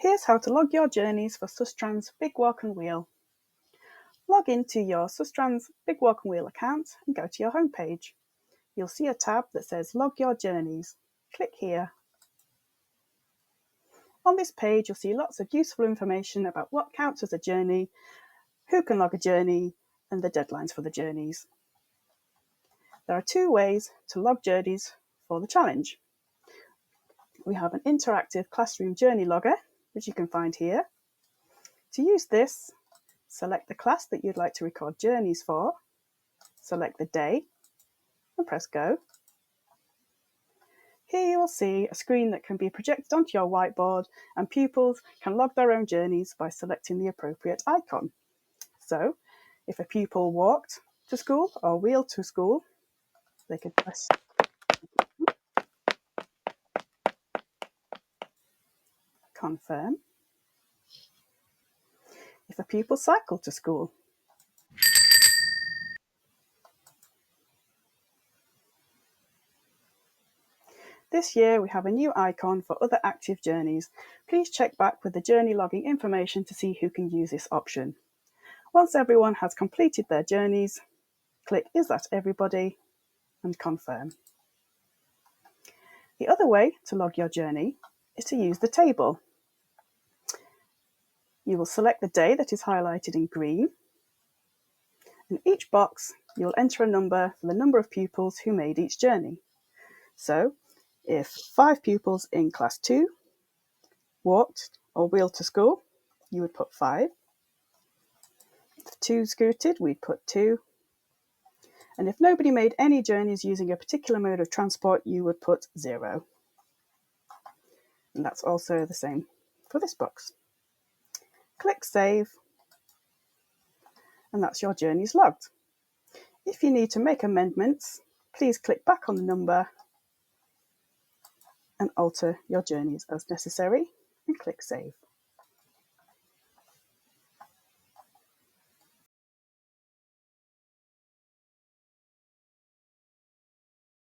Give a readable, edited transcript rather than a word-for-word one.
Here's how to log your journeys for Sustrans Big Walk and Wheel. Log into your Sustrans Big Walk and Wheel account and go to your home page. You'll see a tab that says Log Your Journeys. Click here. On this page, you'll see lots of useful information about what counts as a journey, who can log a journey, and the deadlines for the journeys. There are two ways to log journeys for the challenge. We have an interactive classroom journey logger, which you can find here. To use this, select the class that you'd like to record journeys for, select the day, and press go. Here you will see a screen that can be projected onto your whiteboard, and pupils can log their own journeys by selecting the appropriate icon. So, if a pupil walked to school or wheeled to school, they could press confirm. If a pupil cycled to school, this year we have a new icon for other active journeys. Please check back with the journey logging information to see who can use this option. Once everyone has completed their journeys, click Is that everybody? And confirm. The other way to log your journey is to use the table. You will select the day that is highlighted in green. In each box, you will enter a number for the number of pupils who made each journey. So, if 5 pupils in class 2 walked or wheeled to school, you would put 5. If 2 scooted, we'd put 2. And if nobody made any journeys using a particular mode of transport, you would put 0. And that's also the same for this box. Click Save, and that's your journeys logged. If you need to make amendments, please click back on the number and alter your journeys as necessary, and click Save.